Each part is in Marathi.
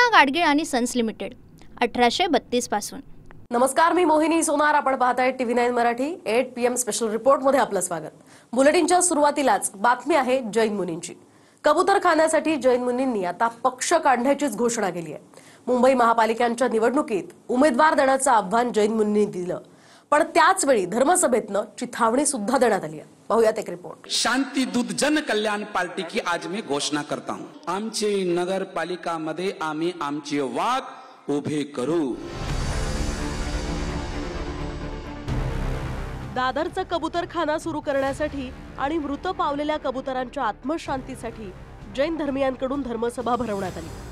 कृष्णा गाडगीळ आणि सन्स लिमिटेड 1832 पासून। नमस्कार, मी मोहिनी सोनार। आपण पाहताय TV9 Marathi 8 PM special report मध्ये आपलं स्वागत। बुलेटिनच्या सुरुवातीलाच बातमी आहे जैन मुनींची। कबूतरखान्यासाठी जैन मुनींनी आता पक्ष काढण्याचीच घोषणा केली आहे। मुंबई महापालिकांच्या निवडणुकीत उमेदवार देण्याचं आव्हान जैन मुनींनी दिलं, पण त्याच वेळी धर्मसभेतनं चिथावणी सुद्धा देण्यात आली आहे। पाहूयात एक रिपोर्ट। शांति दूत जन कल्याण पार्टी की आज मैं घोषणा करता हूं, आमची नगर पालिका मध्ये आम्ही आमचे वाघ उभे करू। दादरचा कबूतरखाना सुरू करण्यासाठी आणि मृत पावलेल्या कबुतरांच्या आत्मशांतीसाठी जैन धर्मीयांकडून धर्मसभा भरवण्यात आली।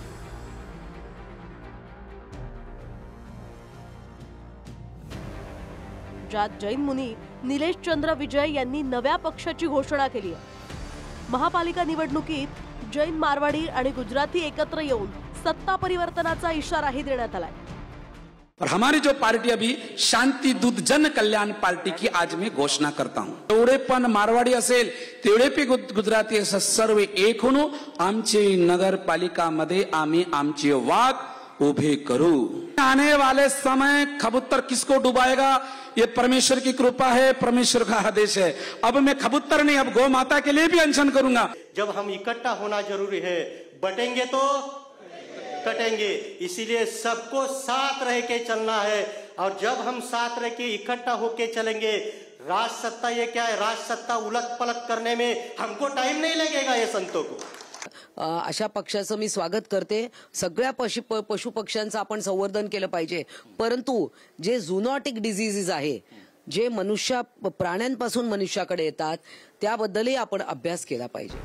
ज्यात जैन मुनी निलेश चंद्र विजय यांनी नव्या पक्षाची घोषणा केली आहे। महापालिका निवडणुकीत जैन, मारवाडी आणि गुजराती एकत्र येऊन सत्ता परिवर्तनाचा इशाराही देण्यात आलाय। और हमारी जो पार्टी अभी शांति दूत जन कल्याण पार्टी की आज मैं घोषणा करता हूं, तेवढे पण मारवाडी असेल तेवढे पे गुजराती असेल सर्व एक होऊन आमची नगरपालिका मध्ये आम्ही आमचे वाघ उभे करू। आने वाले समय कबूतर किसको डुबाएगा ये परमेश्वर की कृपा है, परमेश्वर का आदेश है। अब मैं कबूतर नहीं, अब गौ माता के लिए भी अनशन करूंगा। जब हम इकट्ठा होना जरूरी है, बटेंगे तो कटेंगे, इसीलिए सबको साथ रह के चलना है। और जब हम साथ रह के इकट्ठा होके चलेंगे, राज सत्ता ये क्या है, राज सत्ता उलट पलट करने में हमको टाइम नहीं लगेगा ये संतों को। अशा पक्षाचं मी स्वागत करते। सगळ्या पशु पक्ष्यांचं आपण संवर्धन केलं पाहिजे, परंतु जे झूनॉटिक डिजीजेस आहे, जे प्राण्यांपासून मनुष्याकडे येतात, त्याबद्दलही आपण अभ्यास केला पाहिजे।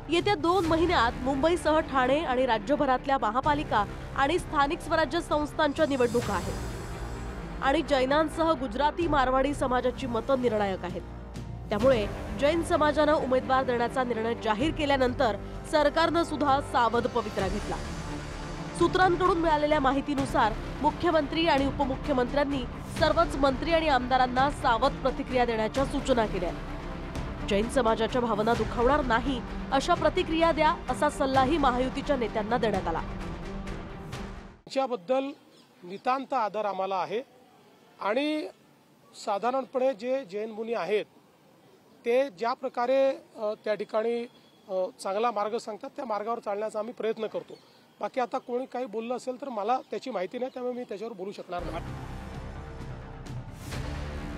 येत्या 2 महिन्यात मुंबईसह ठाणे आणि राज्यभरातल्या महापालिका आणि स्थानिक स्वराज्य संस्थांच्या निवडणुका आहेत आणि जैनांसह गुजराती, मारवाडी समाजाची मतं निर्णायक आहेत। त्यामुळे जैन समाजानं उमेदवार देण्याचा निर्णय जाहीर केल्यानंतर सरकारनं सुद्धा सावध पवित्रा घेतला। सूत्रांकडून मिळालेल्या माहितीनुसार मुख्यमंत्री आणि उपमुख्यमंत्र्यांनी सर्वच मंत्री आणि आमदारांना सावध प्रतिक्रिया देण्याच्या सूचना केल्या। जैन समाजाच्या भावना दुखावणार नाही अशा प्रतिक्रिया द्या असा सल्लाही महायुतीच्या नेत्यांना देण्यात आला। त्याबद्दल नितांत आदर आम्हाला आहे आणि साधारणपणे जे जैन मुनी आहेत ते ज्या प्रकारे त्या ठिकाणी चांगला मार्ग सांगतात त्या मार्गावर चालण्याचा आम्ही प्रयत्न करतो। बाकी आता कोणी काही बोललं असेल तर मला त्याची माहिती नाही, त्यामुळे मी त्याच्यावर बोलू शकणार नाही।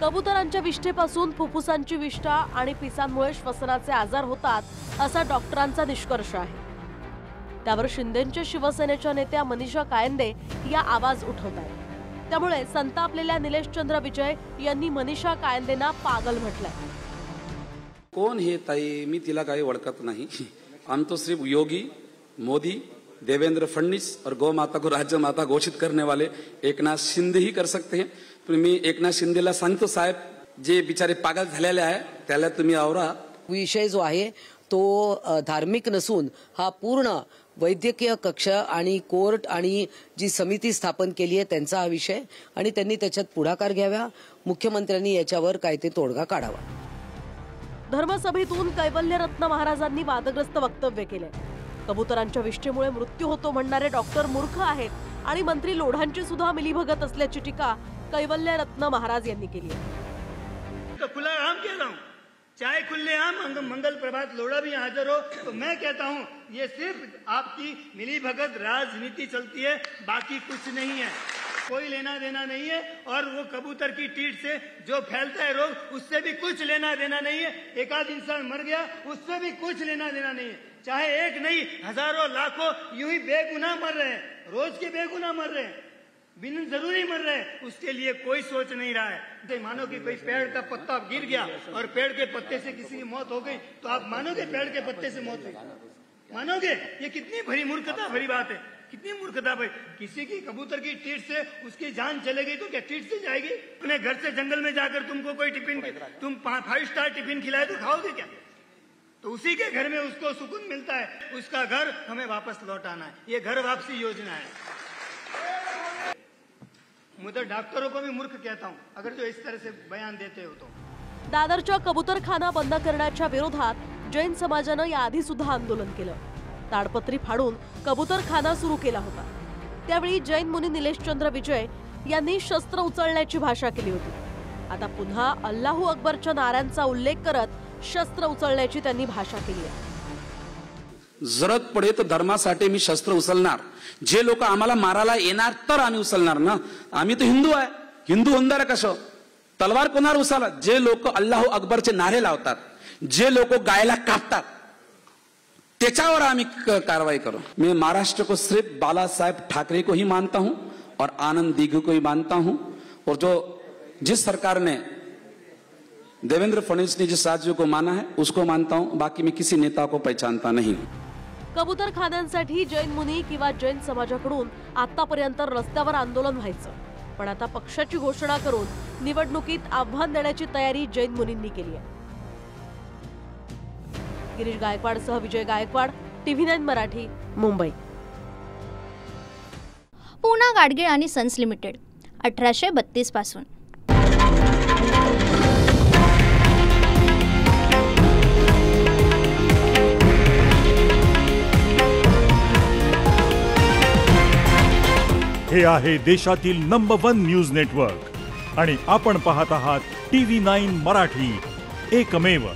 कबुतरांच्या विष्ठेपासून फुफ्फुसांची विष्ठा आणि पिसांमुळे श्वसनाचे आजार होतात असा डॉक्टरांचा निष्कर्ष आहे। त्यावर शिंदेच्या शिवसेनेच्या नेत्या मनीषा कायंदे या आवाज उठवतात। त्यामुळे संतापलेल्या निलेश चंद्र विजय यांनी मनीषा कायंदेंना पागल म्हटलंय। कोण हे ताई, मी तिला काही ओळखत नाही। हम तो सिर्फ योगी, मोदी, देवेंद्र फडणवीस और गौ माता को राज्य माता घोषित करने वाले एकनाथ शिंदे ही कर सकते हैं। मी एकनाथ शिंदेला सांगतो, साहेब जे बिचारे पागल झालेले आहे त्याला तुम्ही आवरा। विषय जो आहे तो धार्मिक नसून हा पूर्ण वैद्यकीय कक्ष आणि कोर्ट आणि जी समिती स्थापन केली आहे त्यांचा हा विषय, आणि त्यांनी त्याच्यात पुढाकार घ्यावा। मुख्यमंत्र्यांनी याच्यावर काय ते तोडगा काढावा। धर्मसभेतून कैवल्यरत्न महाराजांनी वादग्रस्त वक्तव्य केले। कबुतरांच्या विष्ठेमुळे मृत्यू होतो म्हणणारे डॉक्टर मूर्ख आहेत आणि मंत्री लोढांची सुद्धा मिलीभगत असल्याची टीका कैवल्यरत्न महाराज यांनी केली आहे। तो खुला आम कह रहा हूँ, चाहे खुले आम मंगल प्रभात लोढ़ा भी हाजिर हो, तो मैं कहता हूँ ये सिर्फ आपकी मिलीभगत राजनीति चलती है, बाकी कुछ नहीं है, कोई लेना देना नहीं है। और वो कबूतर की टीट से जो फैलता है रोग, उससे भी कुछ लेना देना नहीं है। एक आध इंसान मर गया, उससे भी कुछ लेना देना नहीं है। चाहे एक नहीं, हजारों लाखों यूं ही बेगुनाह मर रहे हैं, रोज के बेगुनाह मर रहे हैं, बिन जरूरी मर रहे हैं, उसके लिए कोई सोच नहीं रहा है। मानो कि कोई पेड़ का पत्ता गिर गया और पेड़ के पत्ते से किसी की मौत हो गई, तो आप मानोगे पेड़ के पत्ते से मौत हुई? मानोगे? ये कितनी भरी मूर्खता भरी बात है, कितनी मूर्खता भाई। किसी की कबूतर की टीट से उसकी जान चलेगी तो क्या टीट से जाएगी? अपने घर से जंगल में जाकर तुमको कोई टिफिन, तुम 5 स्टार टिफिन खिलाए तो खाओगे क्या? तो उसी के घर में उसको सुकून मिलता है, उसका घर हमें वापस लौटाना है। ये घर वापसी योजना है। मैं तो डॉक्टरों को भी मूर्ख कहता हूँ अगर जो इस तरह से बयान देते हो तो। दादरच्या कबूतरखाना बंद करण्याच्या विरोधात जैन समाजानं याआधी सुद्धा आंदोलन केलं। ताडपत्री फाडून कबूतरखाना सुरू केला होता। त्यावेळी जैन मुनी निलेशचंद्र विजय यांनी शस्त्र उचलण्याची भाषा केली होती। आता पुन्हा अल्लाहू अकबरच्या नाऱ्यांचा उल्लेख करत शस्त्र उचलण्याची त्यांनी भाषा केली आहे। जरूरत पडे तर धर्मासाठी मी शस्त्र उचलणार। जे लोक आम्हाला मारायला येणार तर आम्ही उचलणार ना। आम्ही तर हिंदू आहे, हिंदू होणार कसं? तलवार कोणावर उचलला? जे लोक अल्लाहू अकबरचे नारे लावतात, जे लोक गायला कापतात, त्याच्यावर आम्ही कार्रवाई करो। मैं महाराष्ट्र को सिर्फ बाला साहेब ठाकरे को ही मानता हूं और आनंद दिघू को ही मानता हूं, और जिस सरकार ने देवेंद्र फडणवीस ने जिस राज्य को माना है उसको मानता हूं। बाकी मैं किसी नेता को पहचानता नहीं। कबूतरखान्यांसाठी जैन मुनी किंवा जैन समाजाकडून आतापर्यंत रस्त्यावर आंदोलन व्हायचं, पण आता पक्षाची घोषणा करून निवडणुकीत आव्हान देण्याची तयारी जैन मुनींनी केली आहे। गिरीश गायकवाडसह विजय गायकवाड, TV9 मराठी, मुंबई। पूना गाडगीळ आणि सन्स लिमिटेड 1832 पासून। हे आहे देशातील नंबर 1 न्यूज नेटवर्क आणि आपण पाहत आहात TV9 मराठी, एकमेव।